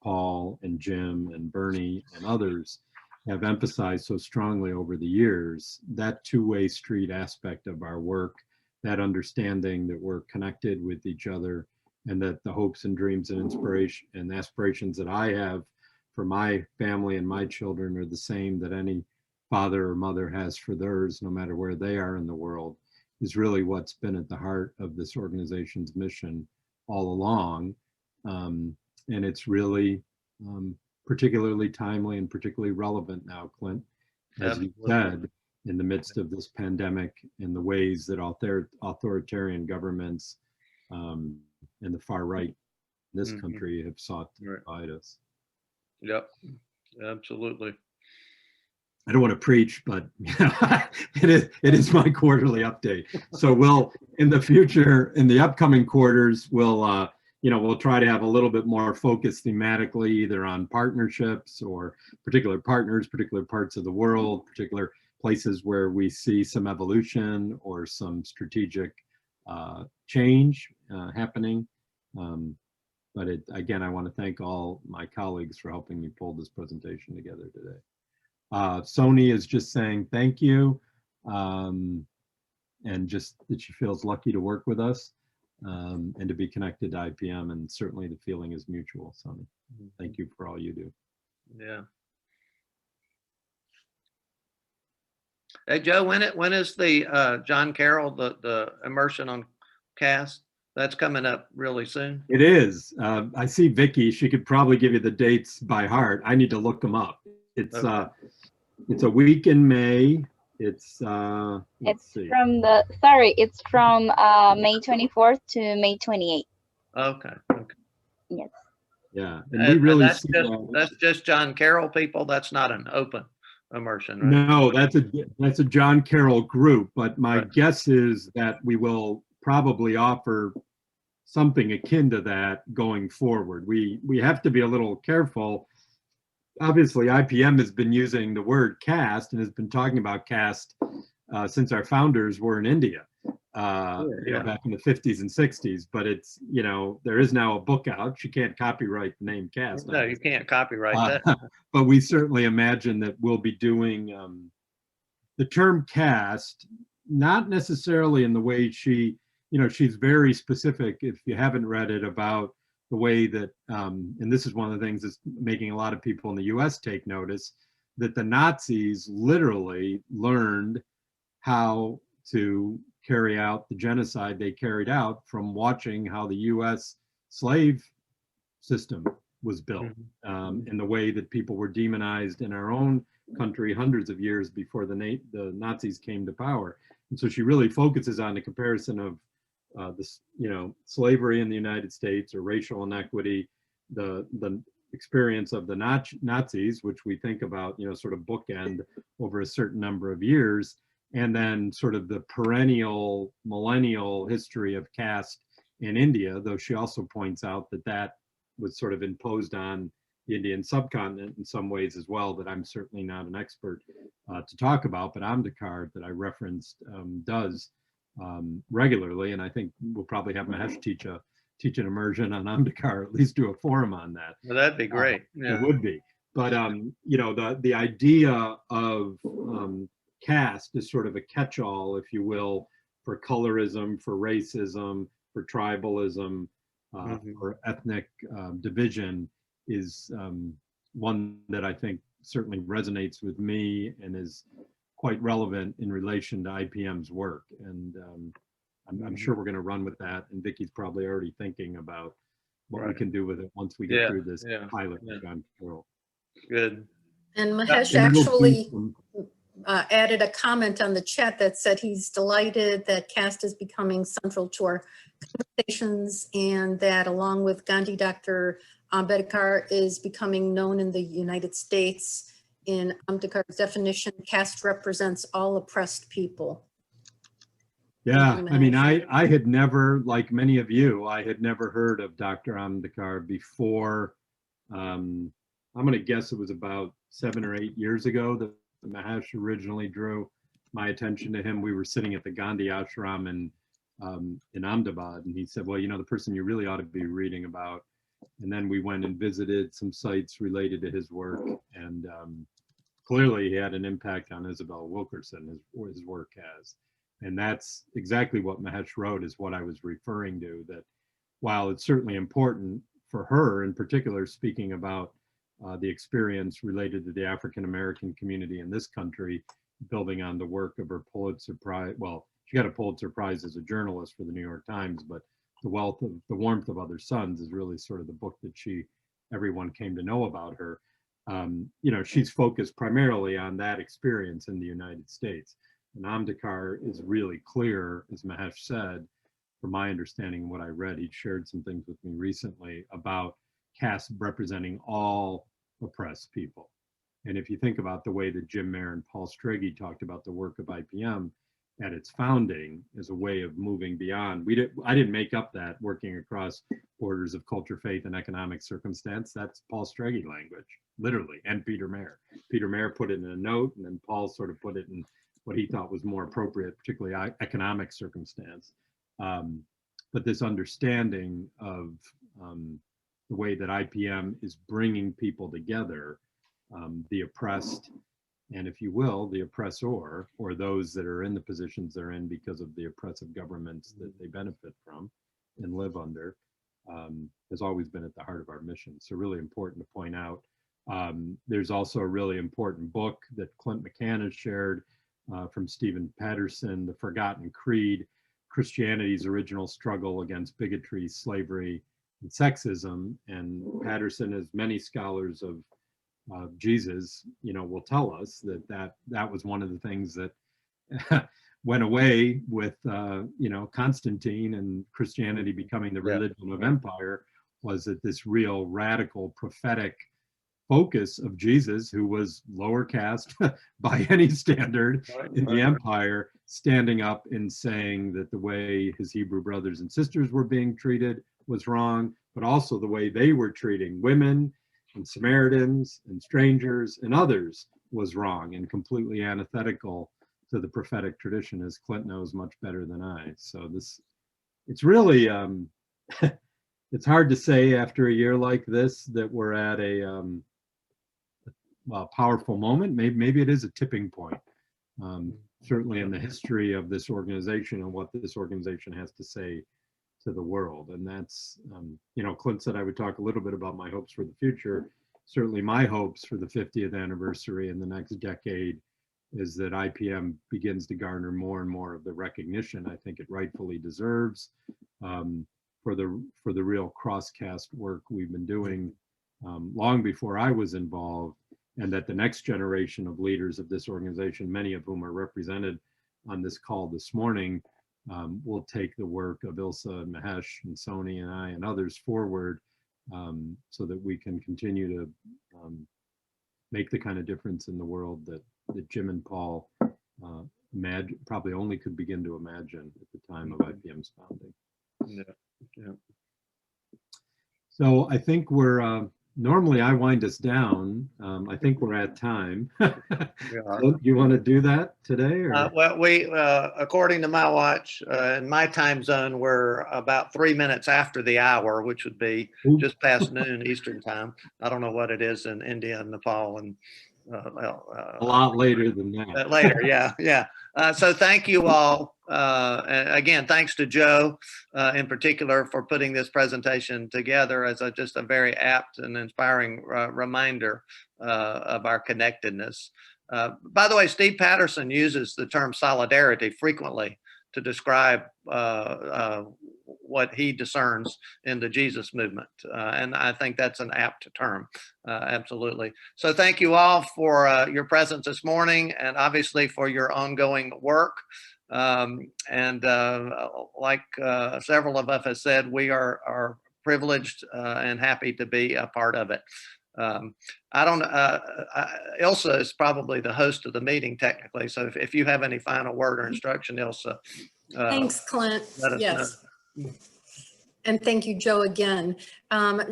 Paul and Jim and Bernie and others, have emphasized so strongly over the years, that two-way street aspect of our work, that understanding that we're connected with each other, and that the hopes and dreams and inspiration and aspirations that I have for my family and my children are the same that any father or mother has for theirs, no matter where they are in the world, is really what's been at the heart of this organization's mission all along. And it's really particularly timely and particularly relevant now, Clint, as you said, in the midst of this pandemic, in the ways that authoritarian governments and the far right in this country have sought to divide us. Yep, absolutely. I don't want to preach, but it is my quarterly update. So we'll, in the future, in the upcoming quarters, we'll try to have a little bit more focus thematically, either on partnerships or particular partners, particular parts of the world, particular places where we see some evolution or some strategic change happening. But again, I want to thank all my colleagues for helping me pull this presentation together today. Sony is just saying thank you, and just that she feels lucky to work with us and to be connected to IPM, and certainly the feeling is mutual, Sony. Thank you for all you do. Yeah. Hey, Joe, when is the John Carroll, the immersion on CAST? That's coming up really soon. It is. I see Vicky. She could probably give you the dates by heart. I need to look them up. It's okay. It's a week in May. It's it's see. It's from May 24th to May 28th. Okay. Okay. Yes. Yeah, and we really that's just John Carroll people. That's not an open immersion, right? No, that's a John Carroll group. But my guess is that we will probably offer something akin to that going forward. We have to be a little careful. Obviously, IPM has been using the word CAST and has been talking about CAST since our founders were in India, back in the 50s and 60s. But it's, there is now a book out. You can't copyright the name CAST. No, you can't copyright that. But we certainly imagine that we'll be doing the term CAST, not necessarily in the way she's very specific, if you haven't read it, about the way that, and this is one of the things that's making a lot of people in the US take notice, that the Nazis literally learned how to carry out the genocide they carried out from watching how the US slave system was built, in the way that people were demonized in our own country hundreds of years before the Nazis came to power. And so she really focuses on the comparison of slavery in the United States, or racial inequity, the experience of the Nazis, which we think about, sort of bookend over a certain number of years, and then sort of the perennial millennial history of caste in India, though she also points out that that was sort of imposed on the Indian subcontinent in some ways as well, that I'm certainly not an expert to talk about, but Amdekar, that I referenced, does regularly, and I think we'll probably have Mahesh teach an immersion on Amdekar, at least do a forum on that. Well, that'd be great. It would be. But the idea of caste is sort of a catch-all, if you will, for colorism, for racism, for tribalism, for ethnic division, is one that I think certainly resonates with me and is quite relevant in relation to IPM's work. And I'm sure we're going to run with that. And Vicky's probably already thinking about what we can do with it once we get through this pilot with John Carroll. Good. And Mahesh actually added a comment on the chat that said he's delighted that CAST is becoming central to our conversations, and that along with Gandhi, Dr. Ambedkar is becoming known in the United States. In Ambedkar's definition, caste represents all oppressed people. Yeah, I mean, I had never, like many of you, I had never heard of Dr. Ambedkar before. I'm going to guess it was about 7 or 8 years ago that Mahesh originally drew my attention to him. We were sitting at the Gandhi ashram in Ahmedabad, and he said, well, the person you really ought to be reading about. And then we went and visited some sites related to his work, and clearly he had an impact on Isabel Wilkerson, his work has. And that's exactly what Mahesh wrote, is what I was referring to, that while it's certainly important for her in particular, speaking about the experience related to the African American community in this country, building on the work of her Pulitzer Prize. Well, she got a Pulitzer Prize as a journalist for the New York Times, but the warmth of other suns is really sort of the book that everyone came to know about her. You know, she's focused primarily on that experience in the United States. And Amdekar is really clear, as Mahesh said, from my understanding and what I read, he shared some things with me recently about caste representing all oppressed people. And if you think about the way that Jim Mayer and Paul Strege talked about the work of IPM at its founding as a way of moving beyond, I didn't make up that working across borders of culture, faith, and economic circumstance. That's Paul Strege language, literally, and Peter Mayer. Peter Mayer put it in a note, and then Paul sort of put it in what he thought was more appropriate, particularly economic circumstance. But this understanding of the way that IPM is bringing people together, the oppressed, and if you will, the oppressor, or those that are in the positions they're in because of the oppressive governments that they benefit from and live under, has always been at the heart of our mission. So really important to point out. There's also a really important book that Clint McCann has shared from Stephen Patterson, The Forgotten Creed, Christianity's Original Struggle Against Bigotry, Slavery, and Sexism. And Patterson, as many scholars of Jesus, you know, will tell us that was one of the things that went away with, you know, Constantine and Christianity becoming the religion of empire, was that this real radical prophetic focus of Jesus, who was lower caste by any standard in the empire, standing up and saying that the way his Hebrew brothers and sisters were being treated was wrong, but also the way they were treating women and Samaritans and strangers and others was wrong and completely antithetical to the prophetic tradition, as Clint knows much better than I. So it's really, it's hard to say after a year like this that we're at a powerful moment. Maybe it is a tipping point, certainly in the history of this organization and what this organization has to say to the world. And that's, you know, Clint said I would talk a little bit about my hopes for the future. Certainly my hopes for the 50th anniversary in the next decade is that IPM begins to garner more and more of the recognition I think it rightfully deserves for the real cross-caste work we've been doing long before I was involved, and that the next generation of leaders of this organization, many of whom are represented on this call this morning, will take the work of Ilsa and Mahesh and Sony and I and others forward, so that we can continue to make the kind of difference in the world that Jim and Paul probably only could begin to imagine at the time of IPM's founding. Yeah. So I think we're, normally I wind us down. I think we're at time. You want to do that today? Or? Well, we, according to my watch, in my time zone, we're about 3 minutes after the hour, which would be just past noon Eastern time. I don't know what it is in India and Nepal and a lot later than that. Later, yeah. So thank you all. And again, thanks to Joe in particular for putting this presentation together as just a very apt and inspiring reminder of our connectedness. By the way, Steve Patterson uses the term solidarity frequently to describe what he discerns in the Jesus movement. And I think that's an apt term, absolutely. So thank you all for your presence this morning and obviously for your ongoing work. And like several of us have said, we are privileged and happy to be a part of it. I don't, Ilsa is probably the host of the meeting technically. So if you have any final word or instruction, Ilsa. Thanks, Clint. Let us know. And thank you, Joe, again.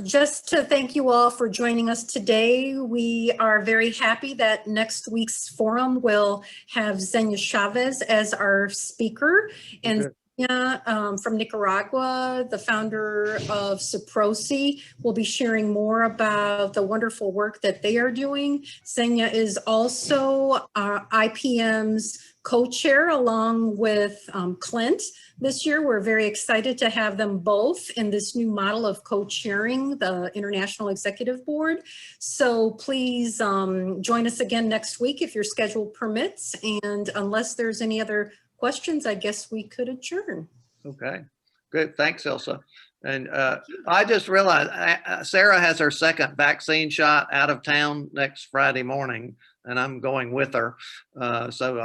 Just to thank you all for joining us today. We are very happy that next week's forum will have Xenia Chavez as our speaker. And Xenia, from Nicaragua, the founder of Ciprosi, will be sharing more about the wonderful work that they are doing. Xenia is also IPM's co-chair along with Clint this year. We're very excited to have them both in this new model of co-chairing the International Executive Board. So please join us again next week if your schedule permits. And unless there's any other questions, I guess we could adjourn. Okay, good. Thanks, Elsa. And I just realized Sarah has her second vaccine shot out of town next Friday morning, and I'm going with her. So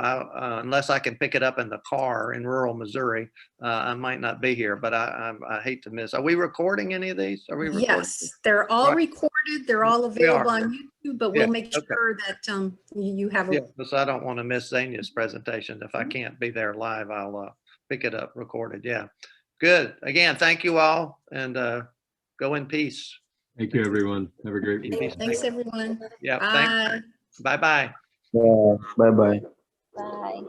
unless I can pick it up in the car in rural Missouri, I might not be here, but I hate to miss. Are we recording any of these? Are we recording? Yes, they're all recorded. They're all available on YouTube, but we'll make sure that you have a. Yeah, because I don't want to miss Zania's presentation. If I can't be there live, I'll pick it up recorded. Yeah. Good. Again, thank you all, and go in peace. Thank you, everyone. Have a great week. Thanks, everyone. Yeah. Bye. Thanks. Bye-bye. Yeah, bye bye. Bye.